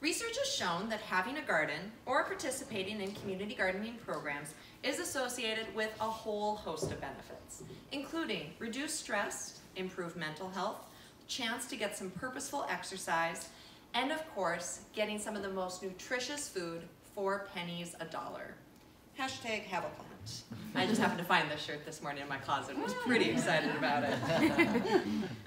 Research has shown that having a garden or participating in community gardening programs is associated with a whole host of benefits, including reduced stress, improved mental health, chance to get some purposeful exercise, and of course, getting some of the most nutritious food for pennies a dollar. Hashtag have a plant. I just happened to find this shirt this morning in my closet and was pretty excited about it.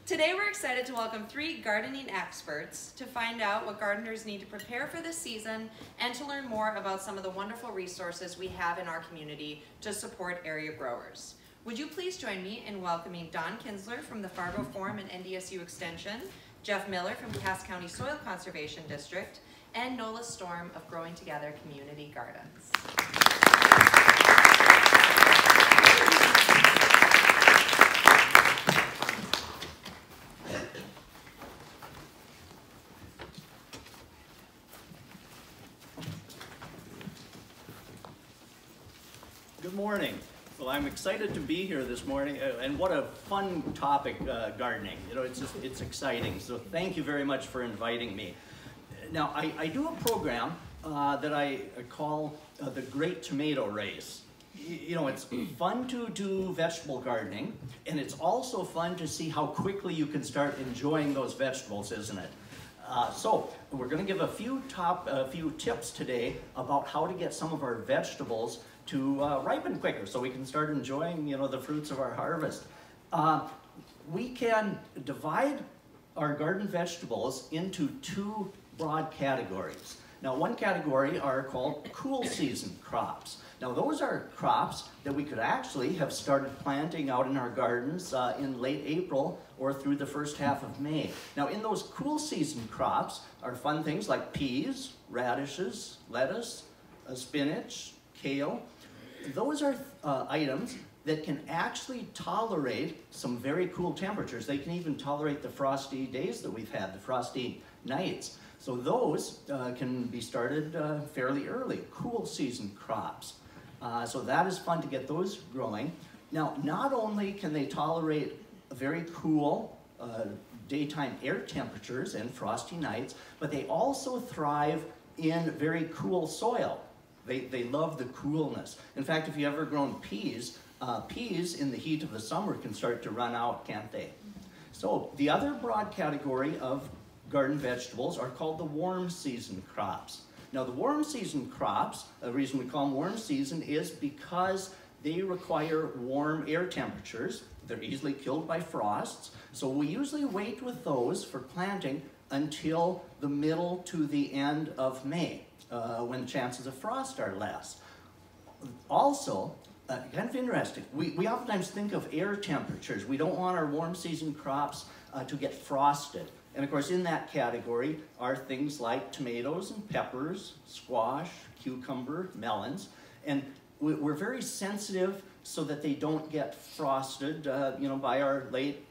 Today we're excited to welcome 3 gardening experts to find out what gardeners need to prepare for this season and to learn more about some of the wonderful resources we have in our community to support area growers. Would you please join me in welcoming Don Kinzler from the Fargo Forum and NDSU Extension, Jeff Miller from Cass County Soil Conservation District, and Nola Storm of Growing Together Community Gardens. Good morning. Well, I'm excited to be here this morning, and what a fun topic, gardening. You know, it's exciting. So thank you very much for inviting me. Now, I do a program that I call the Great Tomato Race. You know, it's fun to do vegetable gardening, and it's also fun to see how quickly you can start enjoying those vegetables, isn't it? So we're going to give a few tips today about how to get some of our vegetables to ripen quicker, so we can start enjoying, you know, the fruits of our harvest. We can divide our garden vegetables into 2 broad categories. Now, one category are called cool season crops. Now, those are crops that we could actually have started planting out in our gardens in late April or through the first half of May. Now, in those cool season crops are fun things like peas, radishes, lettuce, spinach, kale. Those are items that can actually tolerate some very cool temperatures. They can even tolerate the frosty days that we've had, the frosty nights. So those can be started fairly early, cool season crops. So that is fun to get those growing. Now, not only can they tolerate very cool daytime air temperatures and frosty nights, but they also thrive in very cool soil. They love the coolness. In fact, if you've ever grown peas, peas in the heat of the summer can start to run out, can't they? So the other broad category of garden vegetables are called the warm season crops. Now, the warm season crops, the reason we call them warm season is because they require warm air temperatures. They're easily killed by frosts. So we usually wait with those for planting until the middle to the end of May, when chances of frost are less. Also, kind of interesting, we oftentimes think of air temperatures. We don't want our warm season crops to get frosted. And of course, in that category are things like tomatoes and peppers, squash, cucumber, melons. And we're very sensitive so that they don't get frosted, you know, by our late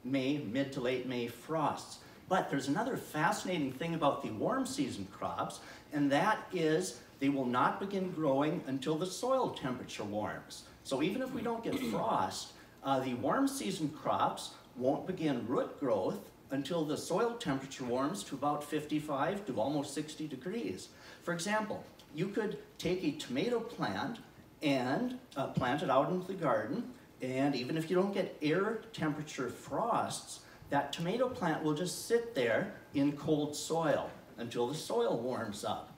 May, mid to late May frosts. But there's another fascinating thing about the warm season crops, and that is they will not begin growing until the soil temperature warms. So even if we don't get frost, the warm season crops won't begin root growth until the soil temperature warms to about 55 to almost 60 degrees. For example, you could take a tomato plant and plant it out into the garden, and even if you don't get air temperature frosts, that tomato plant will just sit there in cold soil until the soil warms up.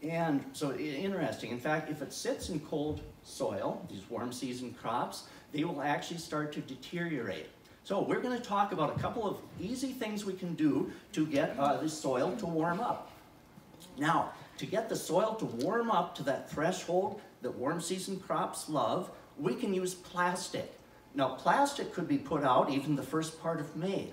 And so interesting. In fact, if it sits in cold soil, these warm season crops, they will actually start to deteriorate. So we're going to talk about a couple of easy things we can do to get the soil to warm up. Now, to get the soil to warm up to that threshold that warm season crops love, we can use plastic. Now, plastic could be put out even the first part of May.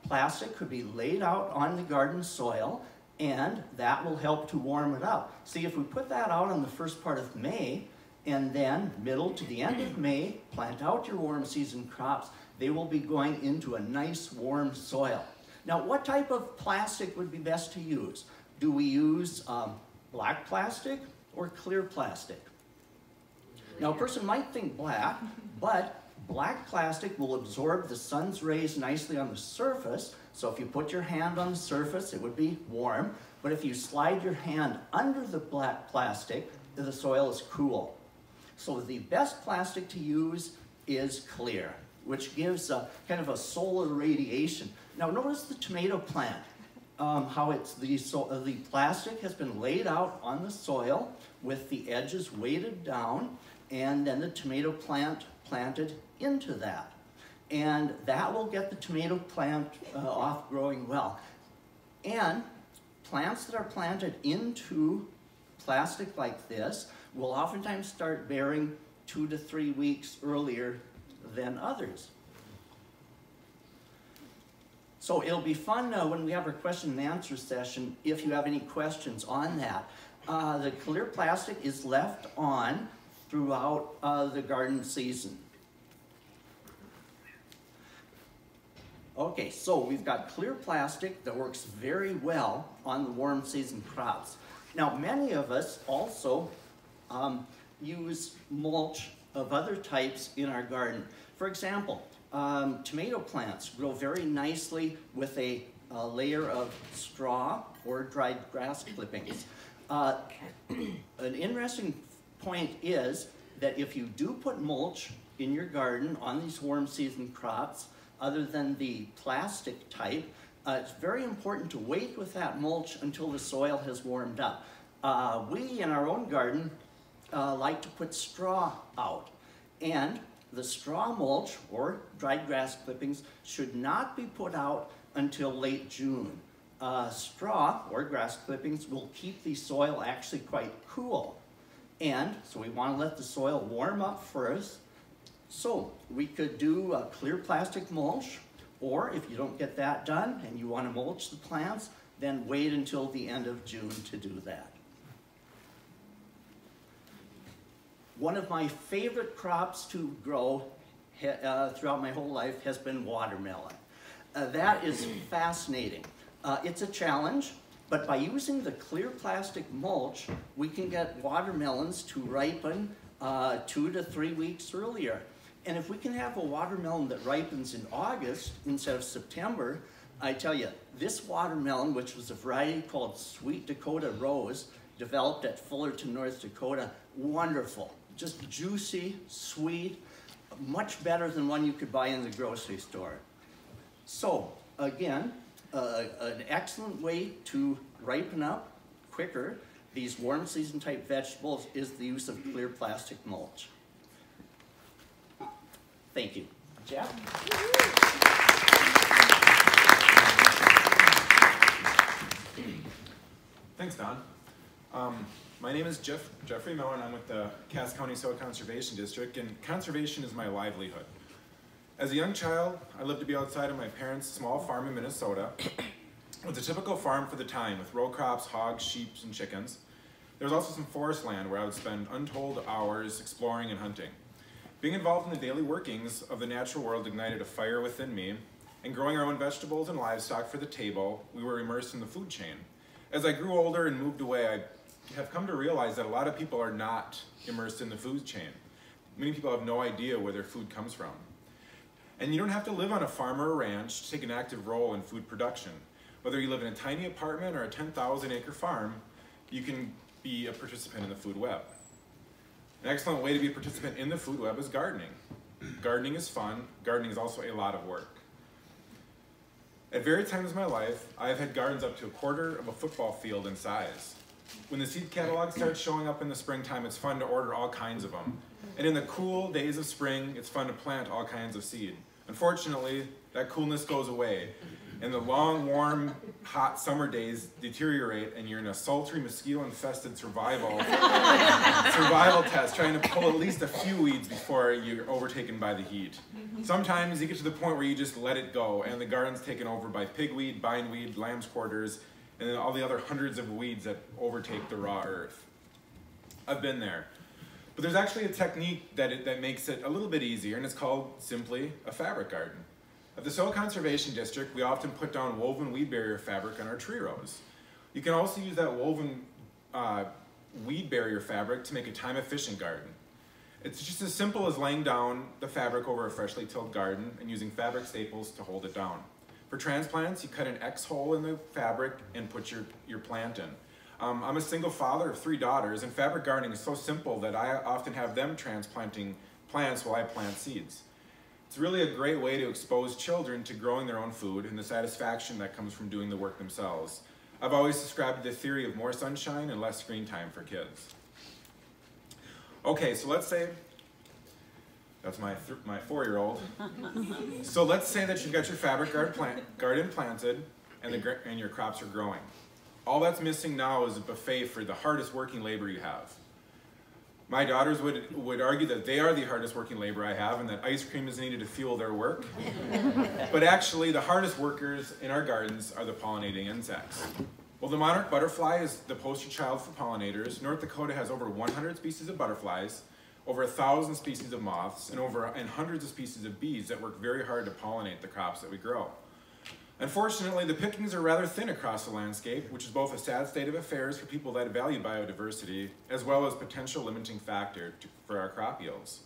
Plastic could be laid out on the garden soil, and that will help to warm it up. See, if we put that out on the first part of May, and then middle to the end of May, plant out your warm season crops, they will be going into a nice warm soil. Now, what type of plastic would be best to use? Do we use black plastic or clear plastic? Now, a person might think black, but black plastic will absorb the sun's rays nicely on the surface, So if you put your hand on the surface, it would be warm, but if you slide your hand under the black plastic, the soil is cool. So the best plastic to use is clear, which gives kind of a solar radiation. Now notice the tomato plant, how it's the plastic has been laid out on the soil with the edges weighted down, and then the tomato plant planted into that. And that will get the tomato plant off growing well. And plants that are planted into plastic like this will oftentimes start bearing 2 to 3 weeks earlier than others. So it'll be fun when we have our question and answer session if you have any questions on that. The clear plastic is left on throughout the garden season. Okay, so we've got clear plastic that works very well on the warm season crops. Now, many of us also use mulch of other types in our garden. For example, tomato plants grow very nicely with a layer of straw or dried grass clippings. An interesting point is that if you do put mulch in your garden on these warm season crops, other than the plastic type, it's very important to wait with that mulch until the soil has warmed up. We, in our own garden, like to put straw out. And the straw mulch, or dried grass clippings, should not be put out until late June. Straw, or grass clippings, will keep the soil actually quite cool. And so we want to let the soil warm up first. So we could do a clear plastic mulch, or if you don't get that done and you want to mulch the plants, then wait until the end of June to do that. One of my favorite crops to grow throughout my whole life has been watermelon. That is fascinating. It's a challenge, but by using the clear plastic mulch, we can get watermelons to ripen 2 to 3 weeks earlier. And if we can have a watermelon that ripens in August instead of September, I tell you, this watermelon, which was a variety called Sweet Dakota Rose, developed at Fullerton, North Dakota, wonderful. Just juicy, sweet, much better than one you could buy in the grocery store. So, again, an excellent way to ripen up quicker these warm season type vegetables is the use of clear plastic mulch. Thank you. Jeff? Thanks, Don. My name is Jeffrey Miller, and I'm with the Cass County Soil Conservation District, and conservation is my livelihood. As a young child, I lived to be outside of my parents' small farm in Minnesota. It was a typical farm for the time, with row crops, hogs, sheep, and chickens. There was also some forest land where I would spend untold hours exploring and hunting. Being involved in the daily workings of the natural world ignited a fire within me, and growing our own vegetables and livestock for the table, we were immersed in the food chain. As I grew older and moved away, I have come to realize that a lot of people are not immersed in the food chain. Many people have no idea where their food comes from. And you don't have to live on a farm or a ranch to take an active role in food production. Whether you live in a tiny apartment or a 10,000-acre farm, you can be a participant in the food web. An excellent way to be a participant in the food web is gardening. Gardening is fun. Gardening is also a lot of work. At various times in my life, I have had gardens up to 1/4 of a football field in size. When the seed catalog starts showing up in the springtime, it's fun to order all kinds of them. And in the cool days of spring, it's fun to plant all kinds of seed. Unfortunately, that coolness goes away, and the long, warm, hot summer days deteriorate, and you're in a sultry, mosquito-infested survival test, trying to pull at least a few weeds before you're overtaken by the heat. Sometimes you get to the point where you just let it go, and the garden's taken over by pigweed, bindweed, lamb's quarters, and then all the other hundreds of weeds that overtake the raw earth. I've been there. But there's actually a technique that makes it a little bit easier, and it's called simply a fabric garden. At the Soil Conservation District, we often put down woven weed barrier fabric on our tree rows. You can also use that woven weed barrier fabric to make a time-efficient garden. It's just as simple as laying down the fabric over a freshly tilled garden and using fabric staples to hold it down. For transplants, you cut an X hole in the fabric and put your plant in. I'm a single father of 3 daughters, and fabric gardening is so simple that I often have them transplanting plants while I plant seeds. It's really a great way to expose children to growing their own food and the satisfaction that comes from doing the work themselves. I've always subscribed to the theory of more sunshine and less screen time for kids. Okay, so let's say, that's my 4-year-old. So let's say that you've got your fabric garden planted and your crops are growing. All that's missing now is a buffet for the hardest working labor you have. My daughters would argue that they are the hardest working labor I have and that ice cream is needed to fuel their work. But actually, the hardest workers in our gardens are the pollinating insects. Well, the monarch butterfly is the poster child for pollinators. North Dakota has over 100 species of butterflies, over 1,000 species of moths, and hundreds of species of bees that work very hard to pollinate the crops that we grow. Unfortunately, the pickings are rather thin across the landscape, which is both a sad state of affairs for people that value biodiversity, as well as potential limiting factor for our crop yields.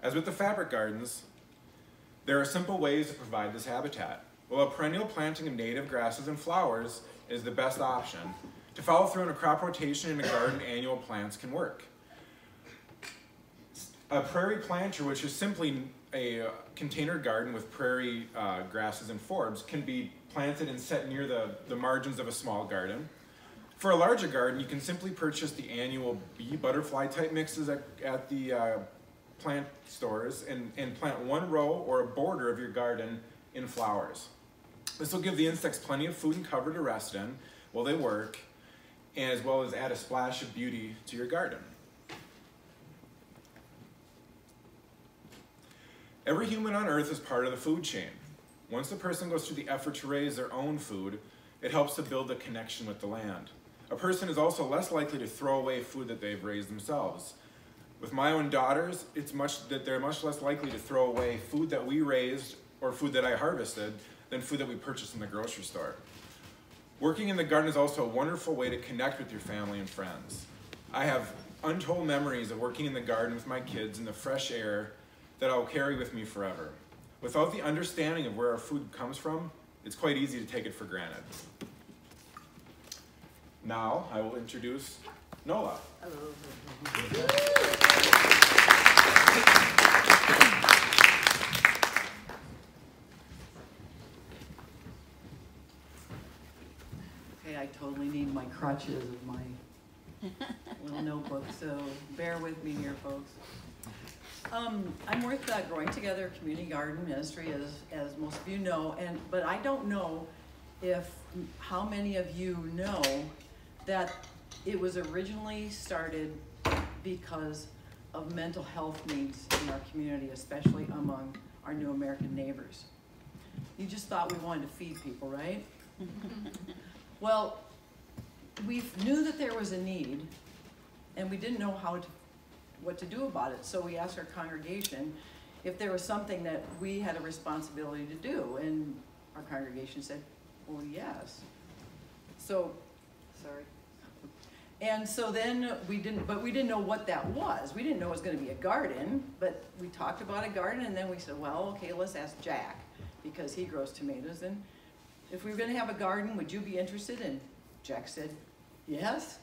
As with the fabric gardens, there are simple ways to provide this habitat. While a perennial planting of native grasses and flowers is the best option, to follow through on a crop rotation in a garden, annual plants can work. A prairie planter, which is simply a container garden with prairie grasses and forbs, can be planted and set near the margins of a small garden. For a larger garden, you can simply purchase the annual bee butterfly type mixes at the plant stores and plant one row or a border of your garden in flowers. This will give the insects plenty of food and cover to rest in while they work, and as well as add a splash of beauty to your garden. Every human on Earth is part of the food chain. Once the person goes through the effort to raise their own food, it helps to build a connection with the land. A person is also less likely to throw away food that they've raised themselves. With my own daughters, they're much less likely to throw away food that we raised or food that I harvested than food that we purchased in the grocery store. Working in the garden is also a wonderful way to connect with your family and friends. I have untold memories of working in the garden with my kids in the fresh air that I'll carry with me forever. Without the understanding of where our food comes from, it's quite easy to take it for granted. Now, I will introduce Nola. Okay, I totally need my crutches and my little notebook, so bear with me here, folks. I'm with Growing Together Community Garden Ministry, as most of you know, but I don't know how many of you know that it was originally started because of mental health needs in our community, especially among our new American neighbors. You just thought we wanted to feed people, right? Well, we knew that there was a need, and we didn't know what to do about it. So we asked our congregation if there was something that we had a responsibility to do, and our congregation said, well, yes. So, sorry. And so then we didn't know what that was. We didn't know it was going to be a garden, but we talked about a garden, and then we said, well, okay, let's ask Jack, because he grows tomatoes, and if we were going to have a garden, would you be interested? And Jack said, yes.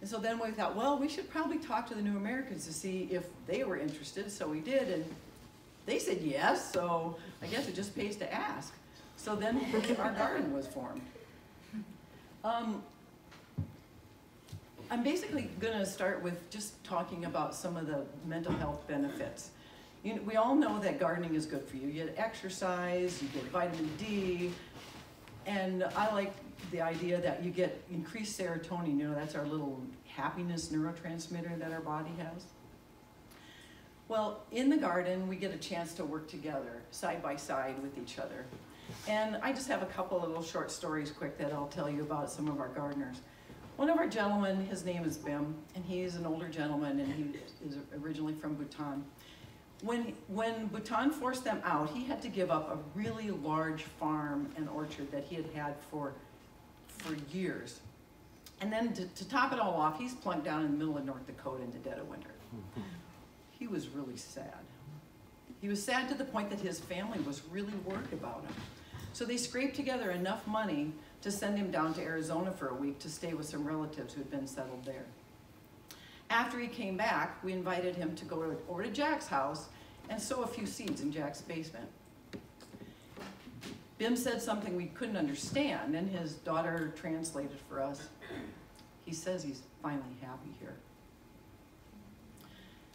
And so then we thought, well, we should probably talk to the New Americans to see if they were interested. So we did, and they said yes, so I guess it just pays to ask. So then our garden was formed. I'm basically going to start with just talking about some of the mental health benefits. We all know that gardening is good for you. You get exercise, you get vitamin D, and I like the idea that you get increased serotonin. That's our little happiness neurotransmitter that our body has. Well, in the garden, we get a chance to work together, side by side with each other. And I just have a couple of little short stories quick that I'll tell you about some of our gardeners. One of our gentlemen, his name is Bim, and he's an older gentleman, and he is originally from Bhutan. When Bhutan forced them out, he had to give up a really large farm and orchard that he had had for years. And then to top it all off, he's plunked down in the middle of North Dakota in the dead of winter. He was really sad. He was sad to the point that his family was really worried about him. So they scraped together enough money to send him down to Arizona for a week to stay with some relatives who had been settled there. After he came back, we invited him to go over to Jack's house and sow a few seeds in Jack's basement. Bim said something we couldn't understand, and his daughter translated for us. He says he's finally happy here.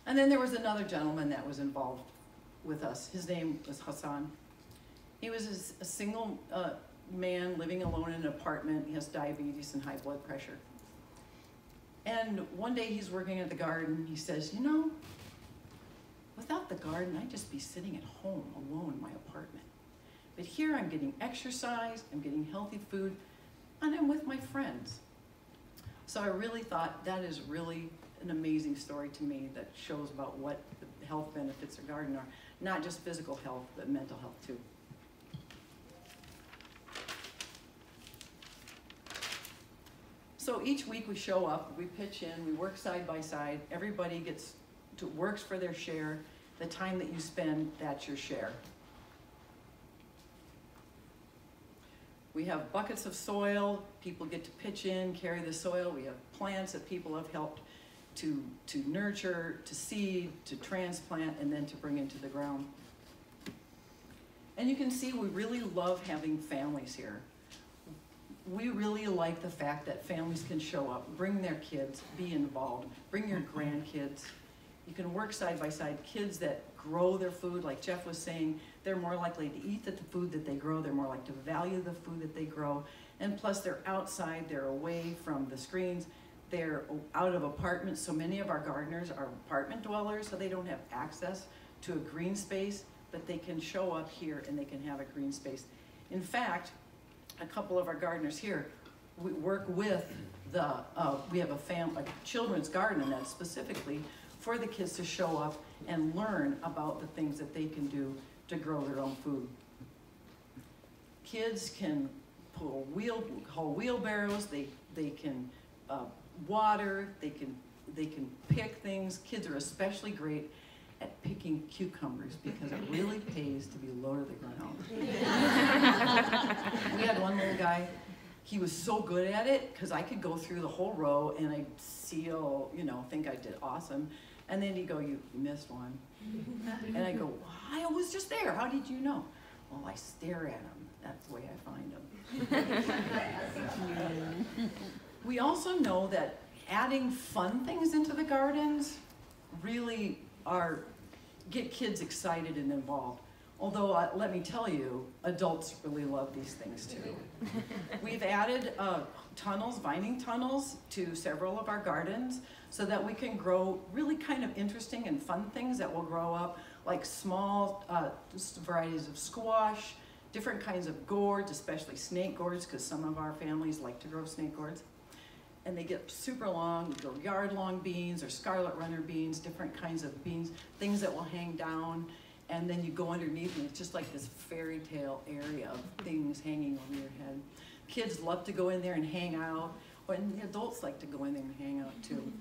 And then there was another gentleman that was involved with us. His name was Hassan. He was a single man living alone in an apartment. He has diabetes and high blood pressure. And one day he's working at the garden. He says, you know, without the garden, I'd just be sitting at home alone in my apartment. But here I'm getting exercise, I'm getting healthy food, and I'm with my friends. So I really thought that is really an amazing story to me that shows about what the health benefits of garden are. Not just physical health, but mental health too. So each week we show up, we pitch in, we work side by side. Everybody works for their share. The time that you spend, that's your share. We have buckets of soil. People get to pitch in, carry the soil. We have plants that people have helped to nurture, to seed, to transplant, and then to bring into the ground. And you can see we really love having families here. We really like the fact that families can show up, bring their kids, be involved, bring your grandkids. You can work side by side. Kids that grow their food, like Jeff was saying, they're more likely to eat the food that they grow. They're more likely to value the food that they grow. And plus they're outside, they're away from the screens. They're out of apartments. So many of our gardeners are apartment dwellers, so they don't have access to a green space, but they can show up here and they can have a green space. In fact, a couple of our gardeners here, we work with we have a children's garden, and that's specifically for the kids to show up and learn about the things that they can do to grow their own food. Kids can haul wheelbarrows, they can water, they can pick things. Kids are especially great at picking cucumbers because it really pays to be low to the ground. We had one little guy, he was so good at it because I could go through the whole row and I'd seal, think I did awesome. And then he'd go, you missed one. And I go, I was just there, how did you know? Well, I stare at him, that's the way I find him. We also know that adding fun things into the gardens really get kids excited and involved. Although, let me tell you, adults really love these things too. We've added vining tunnels to several of our gardens so that we can grow really kind of interesting and fun things that will grow up, like small varieties of squash, different kinds of gourds, especially snake gourds, because some of our families like to grow snake gourds. And they get super long, we grow yard-long beans or scarlet runner beans, different kinds of beans, things that will hang down, and then you go underneath and it's just like this fairy tale area of things hanging over your head. Kids love to go in there and hang out, and the adults like to go in there and hang out too.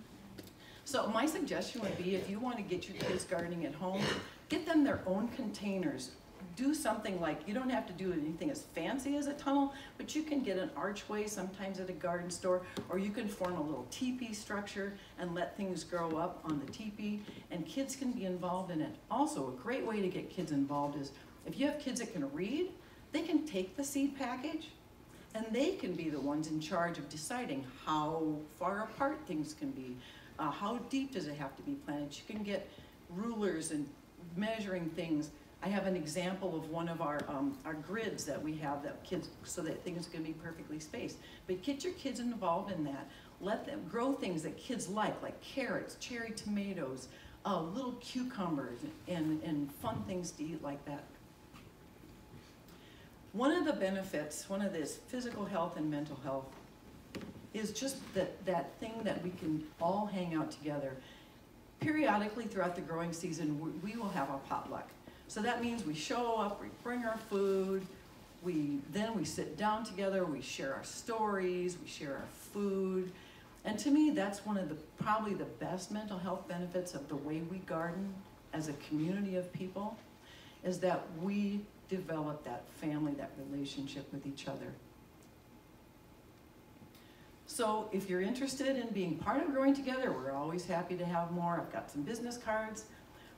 So my suggestion would be, if you want to get your kids gardening at home, get them their own containers. Do something like, you don't have to do anything as fancy as a tunnel, but you can get an archway sometimes at a garden store, or you can form a little teepee structure and let things grow up on the teepee, and kids can be involved in it. Also, a great way to get kids involved is, if you have kids that can read, they can take the seed package, and they can be the ones in charge of deciding how far apart things can be, how deep does it have to be planted. You can get rulers and measuring things. I have an example of one of our grids that we have that kids, so that things can be perfectly spaced. But get your kids involved in that. Let them grow things that kids like carrots, cherry tomatoes, little cucumbers, and fun things to eat like that. One of the benefits, one of this physical health and mental health, is just that thing that we can all hang out together. Periodically throughout the growing season, we will have a potluck. So that means we show up, we bring our food, then we sit down together, we share our stories, we share our food. And to me, that's one of probably the best mental health benefits of the way we garden as a community of people, is that we develop that family, that relationship with each other. So if you're interested in being part of Growing Together, we're always happy to have more. I've got some business cards,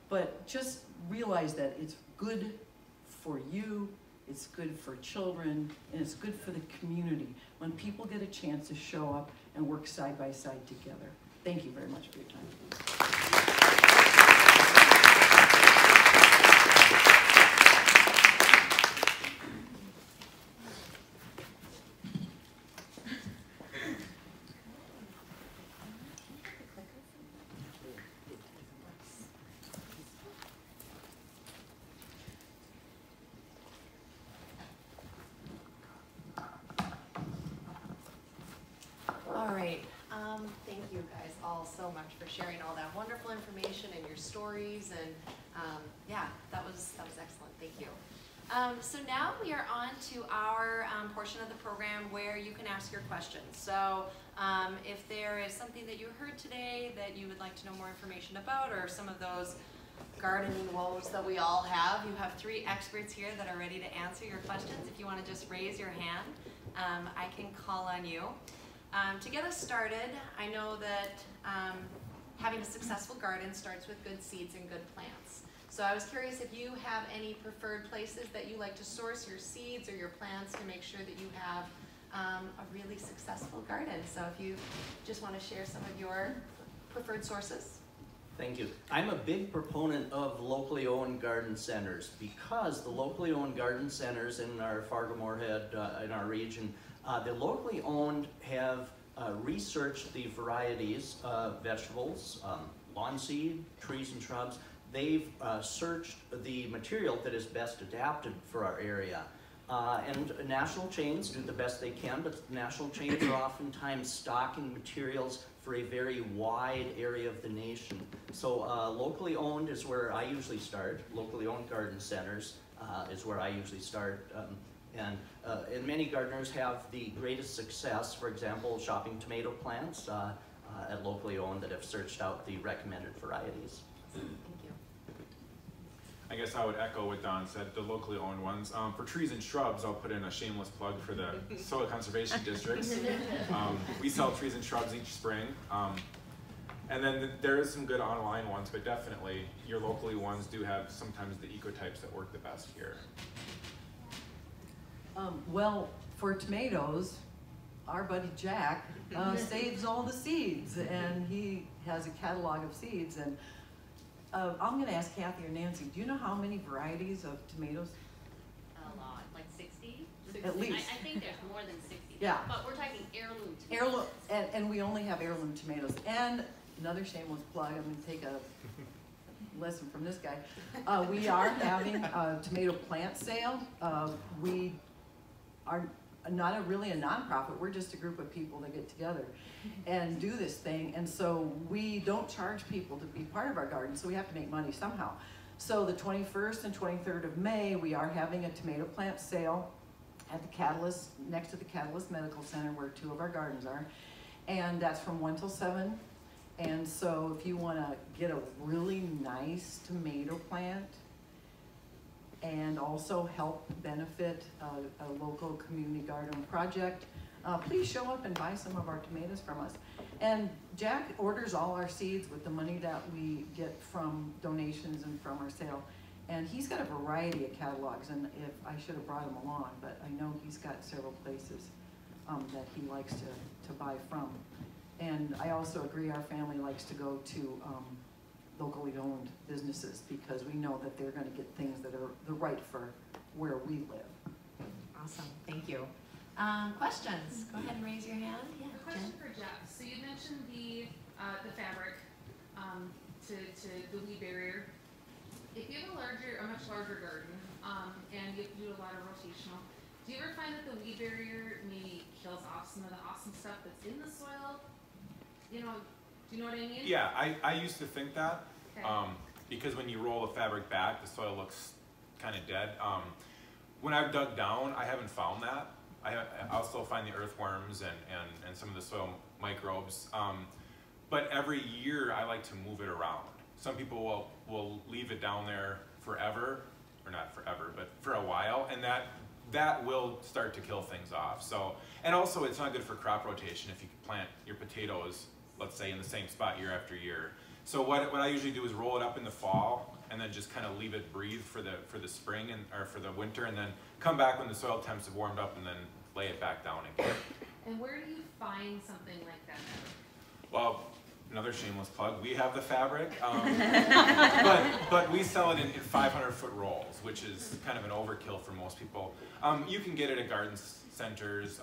but just realize that it's good for you, it's good for children, and it's good for the community when people get a chance to show up and work side by side together. Thank you very much for your time. All right, thank you guys all so much for sharing all that wonderful information and your stories, and yeah, that was excellent, thank you. So now we are on to our portion of the program where you can ask your questions. So if there is something that you heard today that you would like to know more information about, or some of those gardening woes that we all have, you have 3 experts here that are ready to answer your questions. If you want to just raise your hand, I can call on you. To get us started, I know that having a successful garden starts with good seeds and good plants. So I was curious if you have any preferred places that you like to source your seeds or your plants to make sure that you have a really successful garden. So if you just want to share some of your preferred sources. Thank you. I'm a big proponent of locally owned garden centers, because the locally owned garden centers in our Fargo-Moorhead, in our region, the locally owned have researched the varieties of vegetables, lawn seed, trees and shrubs. They've searched the material that is best adapted for our area. And national chains do the best they can, but national chains are oftentimes stocking materials for a very wide area of the nation. So locally owned is where I usually start. Locally owned garden centers is where I usually start. And many gardeners have the greatest success, for example, shopping tomato plants at locally owned that have searched out the recommended varieties. Thank you. I guess I would echo what Don said, the locally owned ones. For trees and shrubs, I'll put in a shameless plug for the soil conservation districts. We sell trees and shrubs each spring. And then there is some good online ones, but definitely your locally ones do have sometimes the ecotypes that work the best here. Well, for tomatoes, our buddy Jack saves all the seeds, and he has a catalog of seeds. And I'm going to ask Kathy or Nancy, do you know how many varieties of tomatoes? A lot, like 60? At least. I think there's more than 60. Yeah. But we're talking heirloom tomatoes. Heirloom, and we only have heirloom tomatoes. And another shameless plug, I'm going to take a lesson from this guy. We are having a tomato plant sale. We are not really a nonprofit. We're just a group of people that get together and do this thing. And so we don't charge people to be part of our garden, so we have to make money somehow. So the 21st and 23rd of May, we are having a tomato plant sale at the Catalyst, next to the Catalyst Medical Center, where 2 of our gardens are. And that's from 1 till 7. And so if you want to get a really nice tomato plant and also help benefit a local community garden project, please show up and buy some of our tomatoes from us. And Jack orders all our seeds with the money that we get from donations and from our sale. And he's got a variety of catalogs, and if I should have brought him along, but I know he's got several places that he likes to buy from. And I also agree, our family likes to go to locally owned businesses, because we know that they're going to get things that are the right for where we live. Awesome, thank you. Questions? Go ahead and raise your hand. Yeah, A question for Jeff. So you mentioned the fabric to the weed barrier. If you have a much larger garden, and you have to do a lot of rotational, do you ever find that the weed barrier maybe kills off some of the awesome stuff that's in the soil? You know, do you know what I mean? Yeah, I used to think that, Okay. because when you roll the fabric back, the soil looks kind of dead. When I've dug down, I haven't found that. I'll still find the earthworms and some of the soil microbes. But every year I like to move it around. Some people will leave it down there forever, or not forever, but for a while, and that will start to kill things off. So, and also it's not good for crop rotation if you plant your potatoes, let's say, in the same spot year after year. So what I usually do is roll it up in the fall and then just kind of leave it breathe for the spring or for the winter, and then come back when the soil temps have warmed up and then lay it back down again. And where do you find something like that? Well, another shameless plug, we have the fabric, but we sell it in 500-foot rolls, which is kind of an overkill for most people. You can get it at garden centers,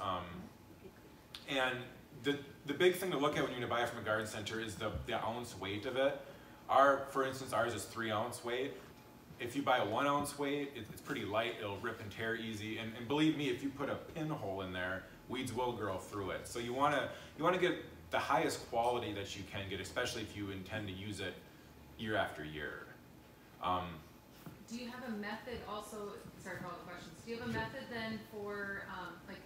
and the big thing to look at when you're going to buy it from a garden center is the ounce weight of it. For instance, ours is 3-ounce weight. If you buy a 1-ounce weight, it's pretty light, it'll rip and tear easy, and believe me, if you put a pinhole in there, weeds will grow through it. So you want to get the highest quality that you can get, especially if you intend to use it year after year. Do you have a method also, sorry for all the questions, do you have a method then for, like,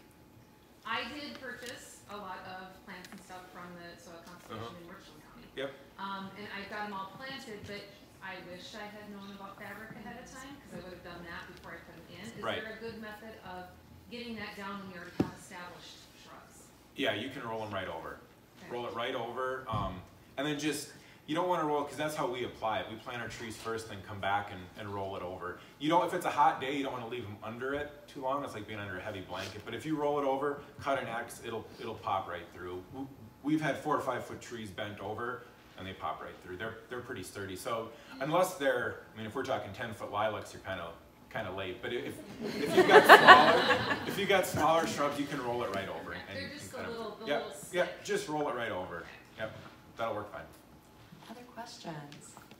I did purchase a lot of plants and stuff from the soil conservation in Richland County. Yep. And I got them all planted, but I wish I had known about fabric ahead of time, because I would have done that before I put them in. Is Right. there a good method of getting that down when you already have established shrubs? Yeah, you can roll them right over. Okay. Roll it right over, and then you don't want to roll, because that's how we apply it. We plant our trees first, then come back and roll it over. If it's a hot day, you don't want to leave them under it too long. It's like being under a heavy blanket. But if you roll it over, cut an X, it'll pop right through. We've had 4 or 5 foot trees bent over, and they pop right through. They're pretty sturdy. So unless if we're talking 10-foot lilacs, you're kind of late. But if you've got smaller shrubs, you can roll it right over. And They're you just can the little yeah, stick. just roll it right over. Yep, that'll work fine. Other questions?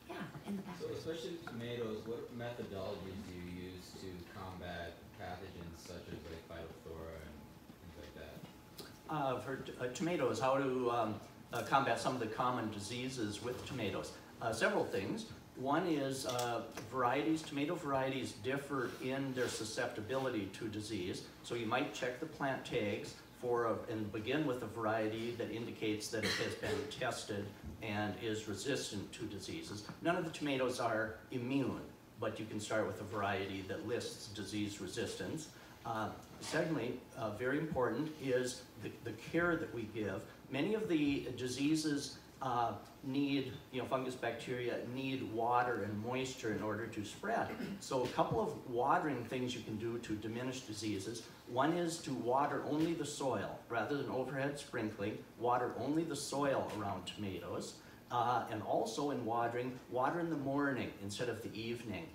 Yeah, in the back. So especially with tomatoes, what methodologies do you use to combat pathogens such as like phytophthora and things like that? For tomatoes, how to combat some of the common diseases with tomatoes. Several things. One is varieties. Tomato varieties differ in their susceptibility to disease. So you might check the plant tags and begin with a variety that indicates that it has been tested and is resistant to diseases. None of the tomatoes are immune, but you can start with a variety that lists disease resistance. Secondly, very important is the care that we give. Many of the diseases need, fungus, bacteria, need water and moisture in order to spread. So a couple of watering things you can do to diminish diseases. One is to water only the soil rather than overhead sprinkling. Water only the soil around tomatoes. And also in watering, water in the morning instead of the evening.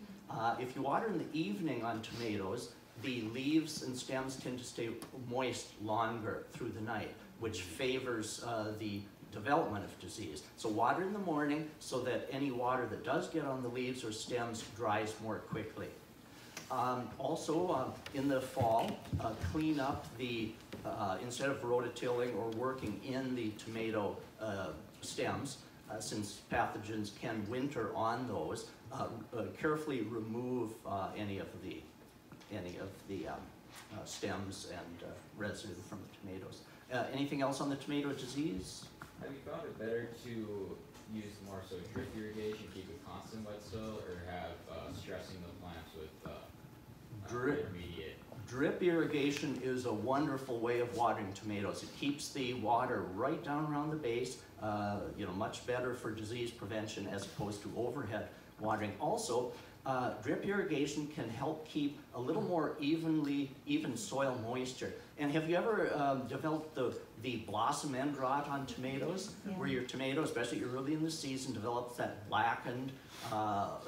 If you water in the evening on tomatoes, the leaves and stems tend to stay moist longer through the night, which favors the development of disease. So water in the morning so that any water that does get on the leaves or stems dries more quickly. Also, in the fall, clean up instead of rototilling or working in the tomato stems, since pathogens can winter on those, carefully remove any of the stems and residue from the tomatoes. Anything else on the tomato disease? Have you found it better to use more so drip irrigation, keep it constant wet soil, or have stressing the plants with intermediate? Drip irrigation is a wonderful way of watering tomatoes. It keeps the water right down around the base, much better for disease prevention as opposed to overhead watering. Also, drip irrigation can help keep a little more even soil moisture. And have you ever developed the blossom end rot on tomatoes, where your tomato, especially early in the season, develops that blackened,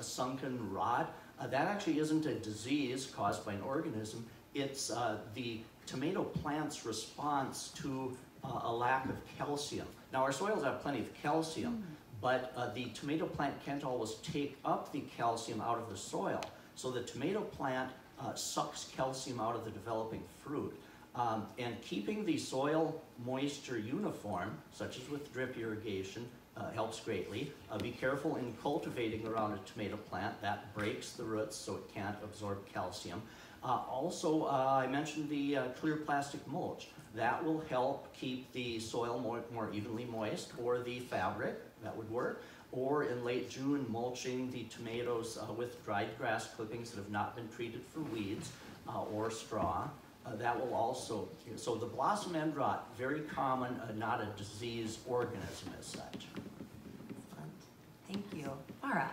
sunken rot? That actually isn't a disease caused by an organism. It's the tomato plant's response to a lack of calcium. Now, our soils have plenty of calcium, but the tomato plant can't always take up the calcium out of the soil. So the tomato plant sucks calcium out of the developing fruit. And keeping the soil moisture uniform, such as with drip irrigation, helps greatly. Be careful in cultivating around a tomato plant. That breaks the roots so it can't absorb calcium. Also, I mentioned the clear plastic mulch. That will help keep the soil more evenly moist, or the fabric, that would work. Or in late June, mulching the tomatoes with dried grass clippings that have not been treated for weeds, or straw. That will also, so the blossom end rot, very common, not a disease organism as such. Excellent. Thank you. Laura?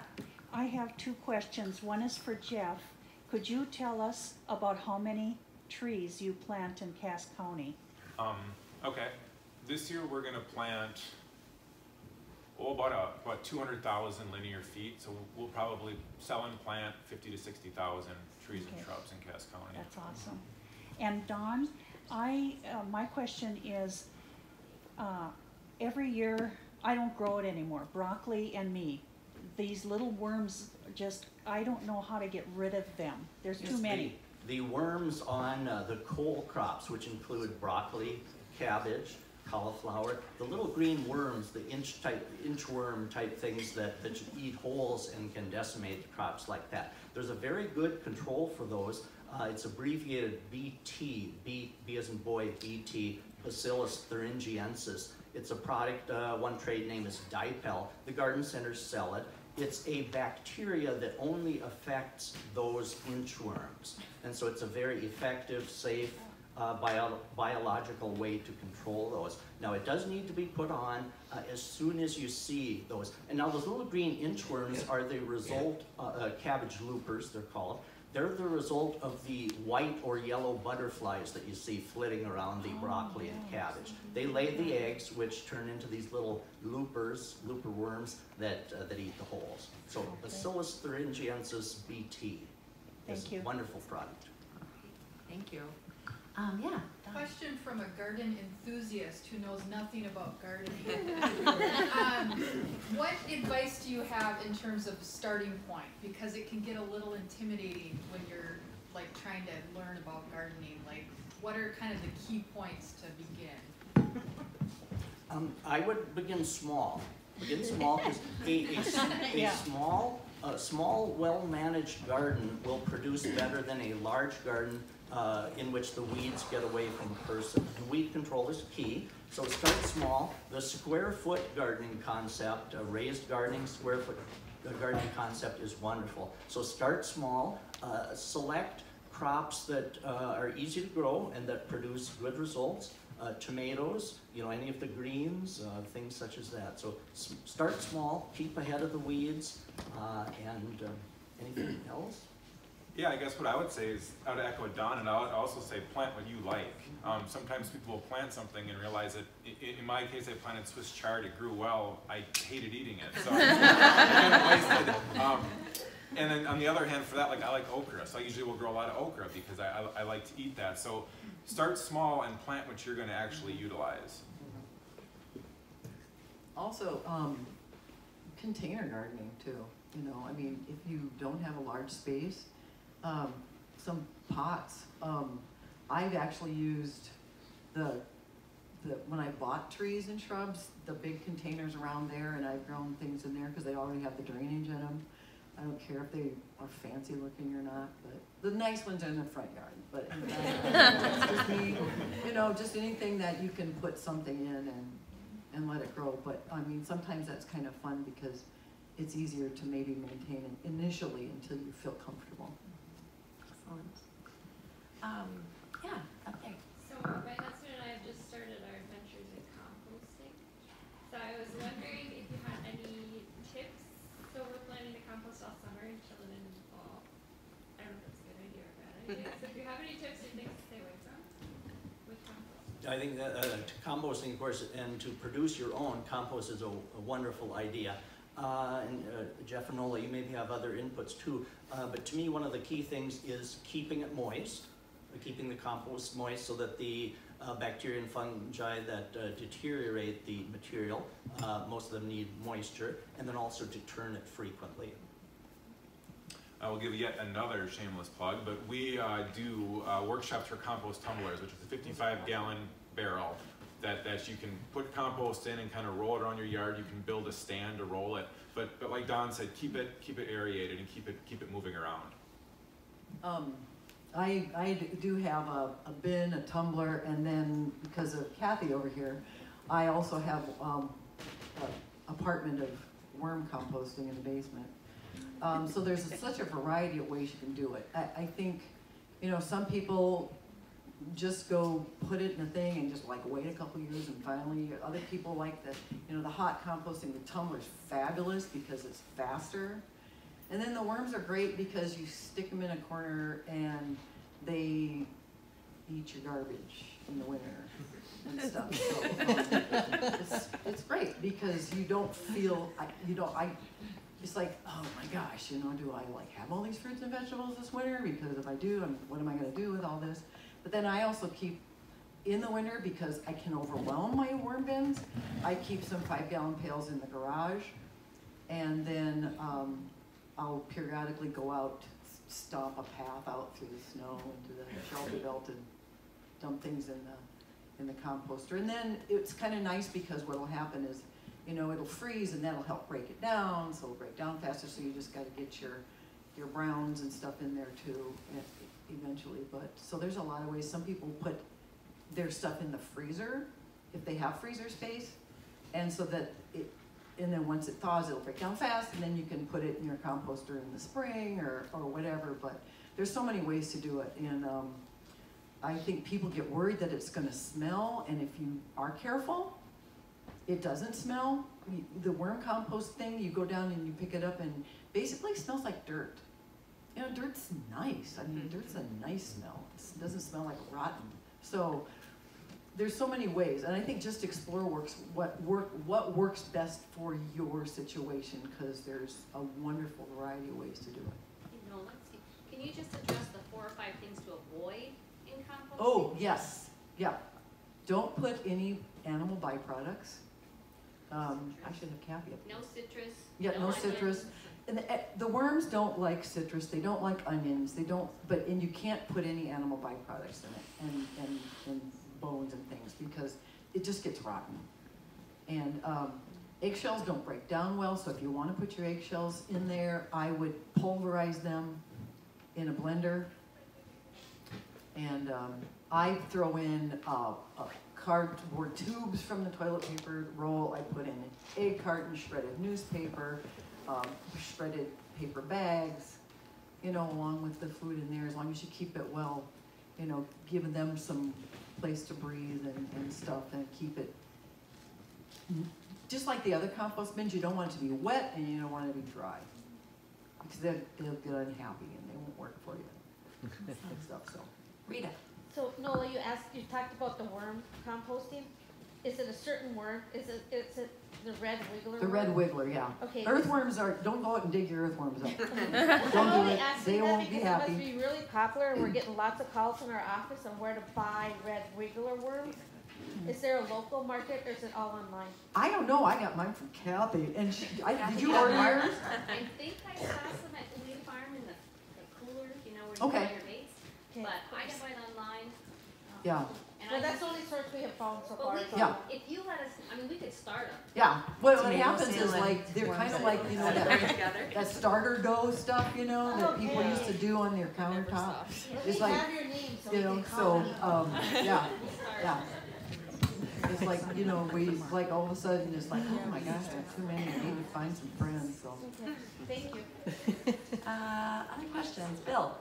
I have two questions. One is for Jeff. Could you tell us about how many trees you plant in Cass County? Okay. This year we're gonna plant about 200,000 linear feet. So we'll probably sell and plant 50 to 60,000 trees and shrubs in Cass County. That's awesome. And Dawn, my question is, every year, I don't grow it anymore, broccoli and me. These little worms just, I don't know how to get rid of them. There's too many. The worms on the cole crops, which include broccoli, cabbage, cauliflower, the little green worms, the inchworm type things that eat holes and can decimate crops like that. There's a very good control for those. It's abbreviated BT, B as in boy, BT, Bacillus thuringiensis. It's a product, one trade name is Dipel. The garden centers sell it. It's a bacteria that only affects those inchworms. And so it's a very effective, safe, biological way to control those. Now it does need to be put on as soon as you see those. And now those little green inchworms are the result, cabbage loopers they're called. They're the result of the white or yellow butterflies that you see flitting around the broccoli and cabbage. They lay the eggs, which turn into these little looper worms that eat the holes. So Bacillus thuringiensis BT is a wonderful product. Thank you. Yeah. Dawn. Question from a garden enthusiast who knows nothing about gardening. What advice do you have in terms of starting point? Because it can get a little intimidating when you're like trying to learn about gardening. Like, what are kind of the key points to begin? I would begin small. Begin small because a small, well-managed garden will produce better than a large garden in which the weeds get away from the person. And weed control is key. So start small. The square foot gardening concept, raised gardening, square foot gardening concept is wonderful. So start small. Select crops that are easy to grow and that produce good results. Tomatoes, any of the greens, things such as that. So start small, keep ahead of the weeds, and anything else? Yeah, I guess what I would say is, I would echo Don, and I would also say plant what you like. Sometimes people will plant something and realize that, in my case, I planted Swiss chard, it grew well, I hated eating it, so I kind of wasted. And then on the other hand, for that, I like okra, so I usually will grow a lot of okra because I like to eat that. So start small and plant what you're going to actually utilize. Also, container gardening too. I mean, if you don't have a large space, some pots. I've actually used when I bought trees and shrubs, the big containers around there, and I've grown things in there because they already have the drainage in them. I don't care if they are fancy looking or not, but the nice ones are in the front yard. But in the backyard, it's just me, just anything that you can put something in and let it grow. But I mean, sometimes that's kind of fun because it's easier to maybe maintain it initially until you feel comfortable. Excellent. Yeah, up there. So my husband and I have just started our adventures in composting. So I was wondering if you had any tips. So we're planning to compost all summer and chill it in the fall. I don't know if that's a good idea or a bad idea. So if you have any tips you think to stay away from with compost. I think that composting, of course, and to produce your own compost is a wonderful idea. Jeff and Nola, you maybe have other inputs too, but to me one of the key things is keeping it moist, keeping the compost moist so that the bacteria and fungi that deteriorate the material, most of them need moisture, and then also to turn it frequently. I will give yet another shameless plug, but we do workshops for compost tumblers, which is a 55-gallon barrel that you can put compost in and kind of roll it around your yard. You can build a stand to roll it, but like Don said, keep it aerated and keep it moving around. I do have a bin, a tumbler, and then because of Kathy over here, I also have an apartment of worm composting in the basement. So there's such a variety of ways you can do it. I think, you know, some people just go put it in a thing and just like wait a couple years and finally, other people like the, you know, the hot composting, the tumbler is fabulous because it's faster. And then the worms are great because you stick them in a corner and they eat your garbage in the winter and stuff. So it's great because you don't feel, it's like, oh my gosh, you know, do I like have all these fruits and vegetables this winter? Because if I do, what am I gonna do with all this? But then I also keep, in the winter, because I can overwhelm my worm bins, I keep some 5-gallon pails in the garage, and then I'll periodically go out, stomp a path out through the snow into the shelter belt and dump things in the composter. And then it's kind of nice because what'll happen is, you know, it'll freeze and that'll help break it down, so it'll break down faster, so you just gotta get your browns and stuff in there too, eventually. But, so there's a lot of ways. Some people put their stuff in the freezer, if they have freezer space, and so that it, and then once it thaws, it'll break down fast, and then you can put it in your composter in the spring or whatever. But there's so many ways to do it, and I think people get worried that it's gonna smell, and if you are careful, it doesn't smell. The worm compost thing, you go down and you pick it up and basically it smells like dirt. You know, dirt's nice. I mean, dirt's a nice smell. It doesn't smell like rotten. So there's so many ways, and I think just explore what works best for your situation, because there's a wonderful variety of ways to do it. Hey, Nola, can you just address the 4 or 5 things to avoid in composting? Oh, yes, yeah. Don't put any animal byproducts. I should have Kathy up. No citrus. Yeah, no citrus. And the worms don't like citrus. They don't like onions. They don't. And you can't put any animal byproducts in it, and bones and things, because it just gets rotten. And eggshells don't break down well. So if you want to put your eggshells in there, I would pulverize them in a blender. And I throw in cardboard tubes from the toilet paper roll. I put in an egg carton, shredded newspaper, shredded paper bags, you know, along with the food in there, as long as you keep it well, you know, giving them some place to breathe and stuff, and keep it, just like the other compost bins, you don't want it to be wet and you don't want it to be dry, because they'll get unhappy and they won't work for you and stuff. So, Rita. So Nola, you talked about the worm composting. Is it a certain worm? Is it the red wiggler worm? The red wiggler, yeah. Okay. Earthworms don't go out and dig your earthworms up. I'm Don't do only it. asking They that won't be because happy. it must be really popular, and we're getting lots of calls in our office on where to buy red wiggler worms. Is there a local market, or is it all online? I don't know. I got mine from Kathy, and did you Yeah. order yours? I think I saw some at the Wheat Farm in the cooler, you know, where you Okay. buy your baits. Okay. But I got mine online. Yeah. And Well, I that's just, the only source we have found so but far. we so- could, Yeah. if you let us, I mean, we could start them. Yeah. What Tomato happens is salad, like they're kind of worms like, you know, Together. that starter dough stuff, you know, that people Okay. used to do on their countertop. Well, It's we like, have your name, so you we know, can call so them. yeah, yeah. It's like, you know, we like all of a sudden it's like, oh my gosh, there are too many. I need to find some friends. So. Okay. Thank you. Other questions? Bill?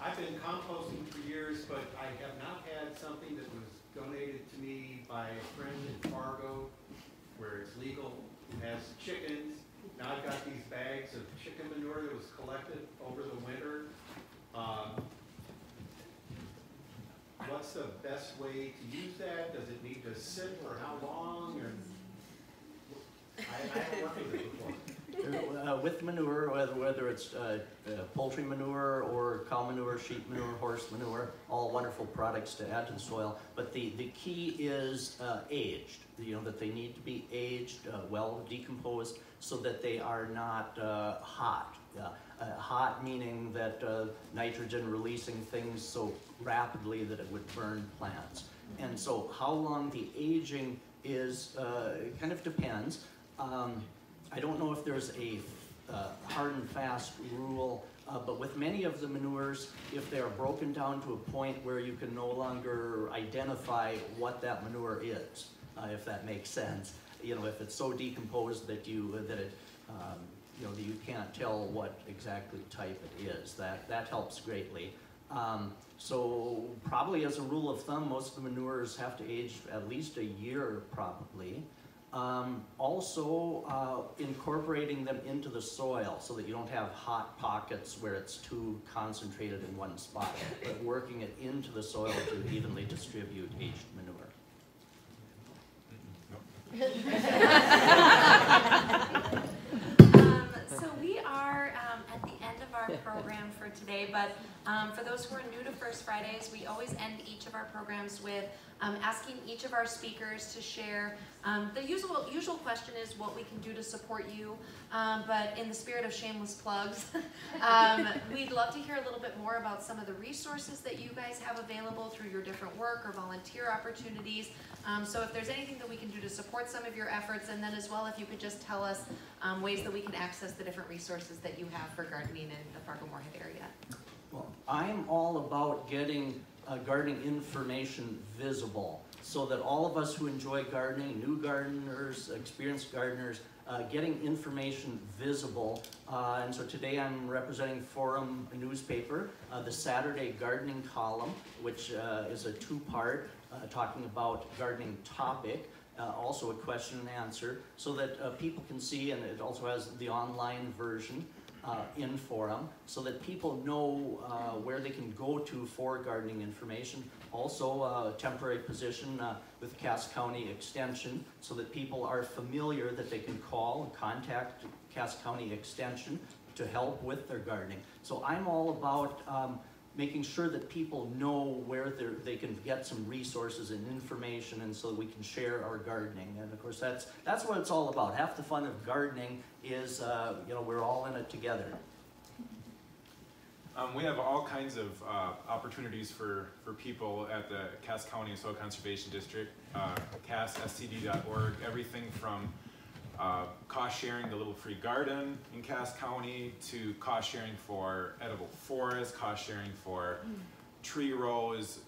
I've been composting for years, but I have not had something that was donated to me by a friend in Fargo, where it's legal, who has chickens. Now I've got these bags of chicken manure that was collected over the winter. What's the best way to use that? Does it need to sit for how long? Or I haven't worked with it before. With manure, whether it's poultry manure or cow manure, sheep manure, horse manure, all wonderful products to add to the soil. But the key is aged. You know, that they need to be aged, well decomposed, so that they are not hot. Hot meaning that nitrogen releasing things so rapidly that it would burn plants. And so how long the aging is kind of depends. I don't know if there's a hard and fast rule But with many of the manures, if they are broken down to a point where you can no longer identify what that manure is, if that makes sense, you know, if it's so decomposed that you know, that you can't tell what exactly type it is, that helps greatly. So probably as a rule of thumb, most of the manures have to age at least a year probably. Also incorporating them into the soil so that you don't have hot pockets where it's too concentrated in one spot, but working it into the soil to evenly distribute aged manure. So we are at the end of our program for today, but for those who are new to First Fridays, we always end each of our programs with asking each of our speakers to share. The usual question is what we can do to support you, but in the spirit of shameless plugs, we'd love to hear a little bit more about some of the resources that you guys have available through your different work or volunteer opportunities. So if there's anything that we can do to support some of your efforts, and then as well if you could just tell us ways that we can access the different resources that you have for gardening in the Fargo-Moorhead area. Well, I'm all about getting gardening information visible so that all of us who enjoy gardening, new gardeners, experienced gardeners, getting information visible. And so today I'm representing Forum newspaper, the Saturday gardening column, which is a two-part talking about gardening topic. Also a question and answer, so that people can see, and it also has the online version, InForum, so that people know where they can go to for gardening information. Also a temporary position with Cass County Extension, so that people are familiar that they can call and contact Cass County Extension to help with their gardening. So I'm all about making sure that people know where they can get some resources and information, and so that we can share our gardening. And of course that's what it's all about. Half the fun of gardening is you know, we're all in it together. We have all kinds of opportunities for people at the Cass County Soil Conservation District, cassscd.org, everything from cost sharing the Little Free Garden in Cass County to cost sharing for edible forest, cost sharing for tree rows.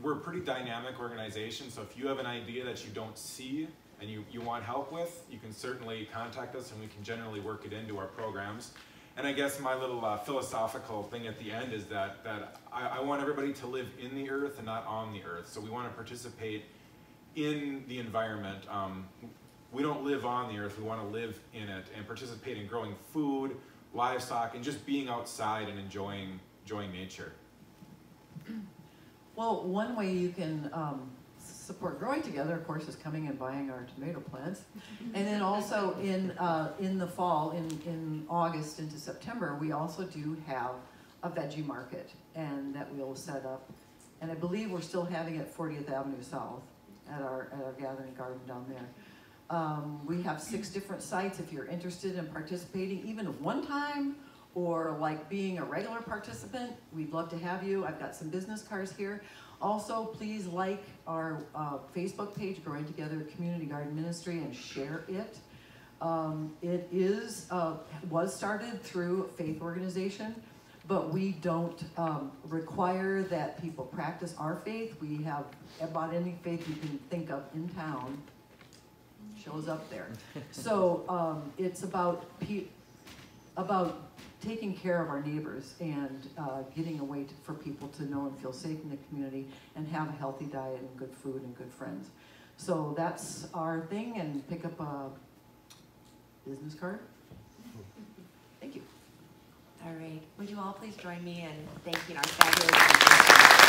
We're a pretty dynamic organization, so if you have an idea that you don't see and you want help with, you can certainly contact us and we can generally work it into our programs. And I guess my little philosophical thing at the end is that I want everybody to live in the earth and not on the earth. So we want to participate in the environment. We don't live on the earth, we want to live in it and participate in growing food, livestock, and just being outside and enjoying nature. Well, one way you can support Growing Together, of course, is coming and buying our tomato plants. And then also in the fall, in August into September, we also do have a Veggie Market, and that we'll set up. And I believe we're still having it 40th Avenue South at our gathering garden down there. We have 6 different sites if you're interested in participating, even one time, or like being a regular participant. We'd love to have you. I've got some business cards here. Also, please like our Facebook page, Growing Together Community Garden Ministry, and share it. It was started through a faith organization, but we don't require that people practice our faith. We have about any faith you can think of in town shows up there. So it's about taking care of our neighbors and getting a way for people to know and feel safe in the community and have a healthy diet and good food and good friends. So that's our thing, and pick up a business card. Thank you. All right, would you all please join me in thanking our fabulous speakers?